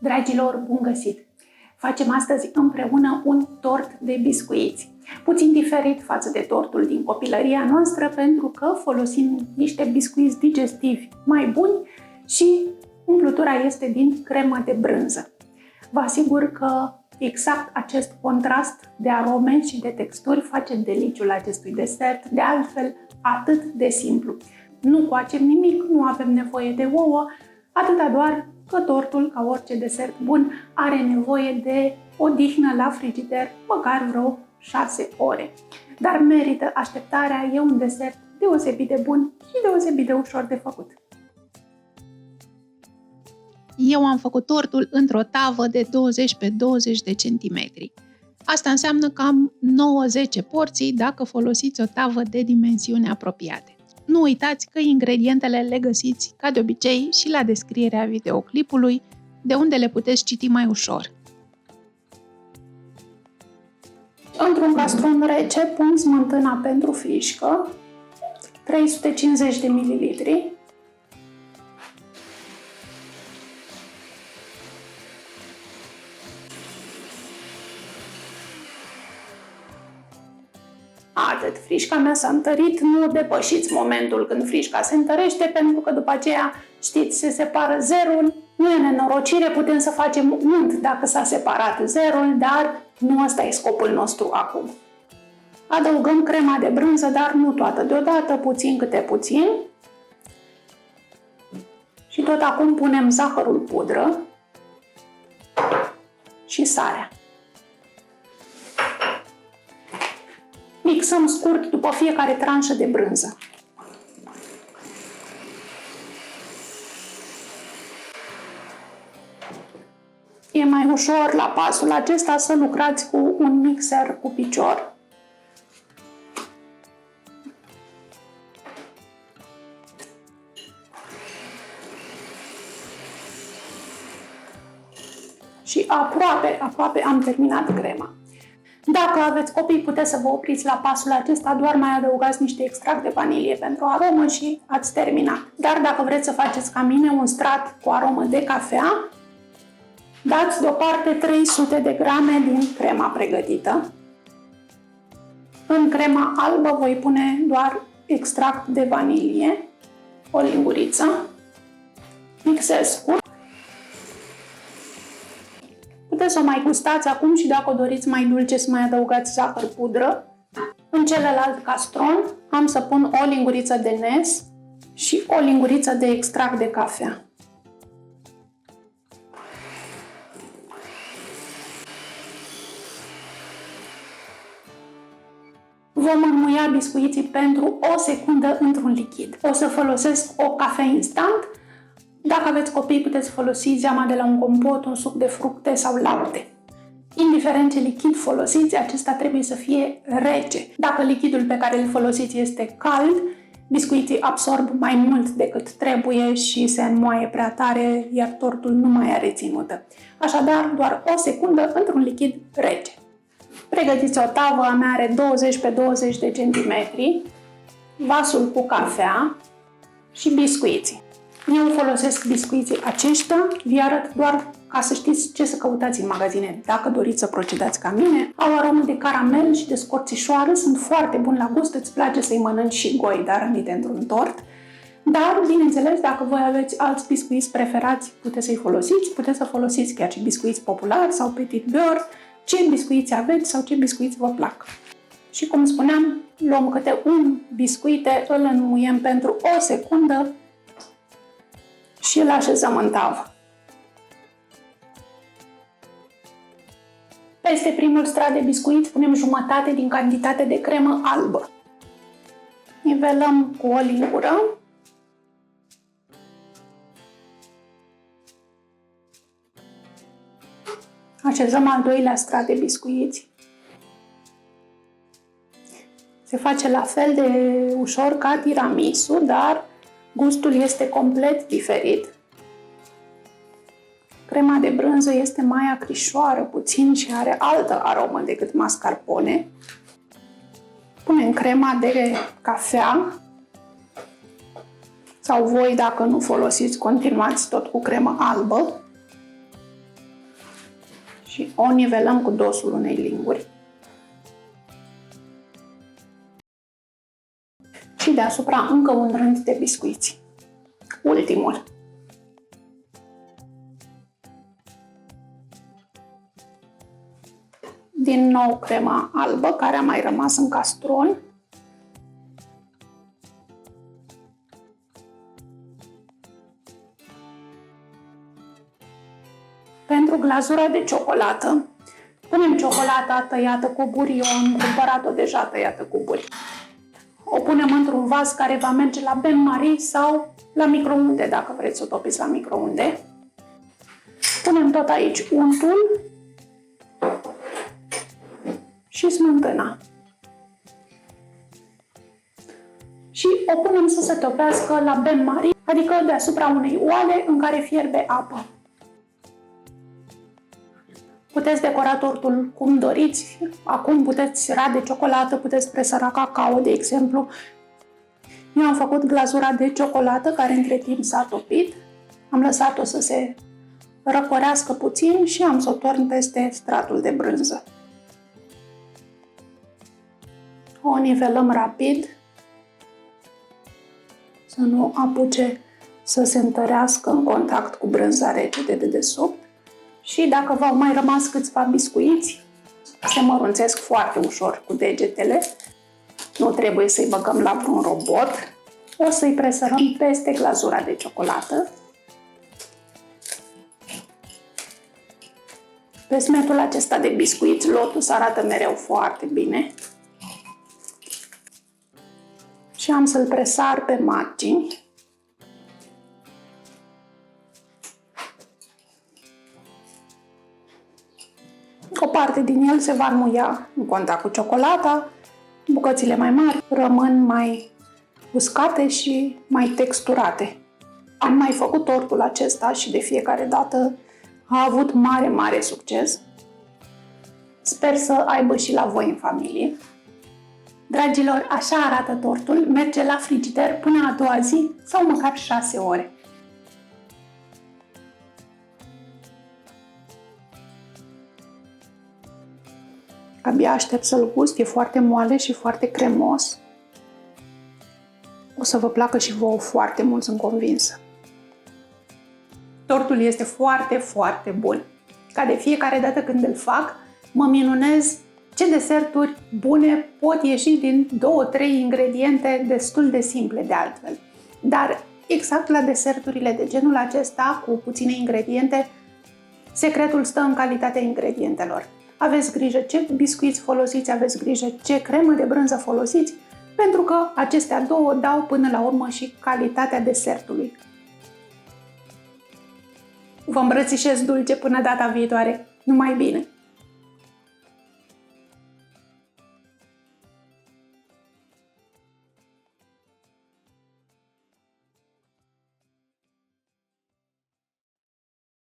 Dragilor, bun găsit! Facem astăzi împreună un tort de biscuiți. Puțin diferit față de tortul din copilăria noastră, pentru că folosim niște biscuiți digestivi mai buni și umplutura este din cremă de brânză. Vă asigur că exact acest contrast de arome și de texturi face deliciul acestui desert, de altfel atât de simplu. Nu coacem nimic, nu avem nevoie de ouă, atâta doar că tortul, ca orice desert bun, are nevoie de odihnă la frigider, măcar vreo 6 ore. Dar merită așteptarea, e un desert deosebit de bun și deosebit de ușor de făcut. Eu am făcut tortul într-o tavă de 20 pe 20 de centimetri. Asta înseamnă cam 9-10 porții dacă folosiți o tavă de dimensiuni apropiate. Nu uitați că ingredientele le găsiți, ca de obicei, și la descrierea videoclipului, de unde le puteți citi mai ușor. Într-un castron rece pun smântâna pentru frișcă, 350 de ml. Atât, frișca mea s-a întărit, nu depășiți momentul când frișca se întărește, pentru că după aceea, știți, se separă zerul, nu e nenorocire, putem să facem unt dacă s-a separat zerul, dar nu ăsta e scopul nostru acum. Adăugăm crema de brânză, dar nu toată deodată, puțin câte puțin. Și tot acum punem zahărul pudră și sarea. Mixăm scurt după fiecare tranșă de brânză. E mai ușor la pasul acesta să lucrați cu un mixer cu picior. Și aproape am terminat crema. Dacă aveți copii, puteți să vă opriți la pasul acesta, doar mai adăugați niște extract de vanilie pentru aromă și ați terminat. Dar dacă vreți să faceți ca mine un strat cu aromă de cafea, dați deoparte 300 de grame din crema pregătită. În crema albă voi pune doar extract de vanilie, o linguriță, mixez scurt. Puteți să o mai gustați acum și dacă o doriți mai dulce să mai adăugați zahăr pudră. În celălalt castron am să pun o linguriță de nes și o linguriță de extract de cafea. Vom înmuia biscuiții pentru o secundă într-un lichid. O să folosesc o cafea instant. Dacă aveți copii, puteți folosi zeama de la un compot, un suc de fructe sau lapte. Indiferent ce lichid folosiți, acesta trebuie să fie rece. Dacă lichidul pe care îl folosiți este cald, biscuiții absorb mai mult decât trebuie și se înmoaie prea tare, iar tortul nu mai are ținută. Așadar, doar o secundă într-un lichid rece. Pregătiți o tavă, a mea are 20 pe 20 de centimetri, vasul cu cafea și biscuiții. Eu folosesc biscuiții aceștia, vi arăt doar ca să știți ce să căutați în magazine dacă doriți să procedați ca mine. Au aromă de caramel și de scorțișoară, sunt foarte buni la gust, îți place să-i mănânci și goi, dar rămite într-un tort. Dar, bineînțeles, dacă voi aveți alți biscuiți preferați, puteți să-i folosiți, puteți să folosiți chiar și biscuiți populari sau petit beurre, ce biscuiți aveți sau ce biscuiți vă plac. Și cum spuneam, luăm câte un biscuite, îl înmuiem pentru o secundă și îl așezăm în tavă. Peste primul strat de biscuiți punem jumătate din cantitate de cremă albă. Nivelăm cu o lingură. Așezăm al doilea strat de biscuiți. Se face la fel de ușor ca tiramisu, dar gustul este complet diferit. Crema de brânză este mai acrișoară puțin și are altă aromă decât mascarpone. Punem crema de cafea sau voi, dacă nu folosiți, continuați tot cu cremă albă. și o nivelăm cu dosul unei linguri. Și deasupra încă un rând de biscuiți. Ultimul. Din nou crema albă care a mai rămas în castron. Pentru glazura de ciocolată, punem ciocolata tăiată cuburi, eu am cumpărat-o deja tăiată cuburi. O punem într-un vas care va merge la bain-marie sau la microunde, dacă vreți să o topiți la microunde. Punem tot aici untul și smântâna. Și o punem să se topească la bain-marie, adică deasupra unei oale în care fierbe apă. Puteți decora tortul cum doriți. Acum puteți rade ciocolată, puteți presăra cacao, de exemplu. Eu am făcut glazura de ciocolată, care între timp s-a topit. Am lăsat-o să se răcorească puțin și am să o torn peste stratul de brânză. O nivelăm rapid, să nu apuce să se întărească în contact cu brânza rece de dedesubt. Și dacă v-au mai rămas câțiva biscuiți, se mărunțesc foarte ușor cu degetele. Nu trebuie să-i băgăm la vreun robot. O să-i presărăm peste glazura de ciocolată. Pe smetul acesta de biscuiți, Lotus arată mereu foarte bine. Și am să-l presar pe margini. O parte din el se va înmuia în contact cu ciocolata, bucățile mai mari rămân mai uscate și mai texturate. Am mai făcut tortul acesta și de fiecare dată a avut mare succes. Sper să aibă și la voi în familie. Dragilor, așa arată tortul, merge la frigider până a doua zi sau măcar 6 ore. Abia aștept să-l gust, e foarte moale și foarte cremos. O să vă placă și vouă foarte mult, sunt convinsă. Tortul este foarte bun. Ca de fiecare dată când îl fac, mă minunez ce deserturi bune pot ieși din 2-3 ingrediente destul de simple de altfel. Dar exact la deserturile de genul acesta, cu puține ingrediente, secretul stă în calitatea ingredientelor. Aveți grijă ce biscuiți folosiți, aveți grijă ce cremă de brânză folosiți, pentru că acestea două dau până la urmă și calitatea desertului. Vă îmbrățișez dulce până data viitoare. Numai bine!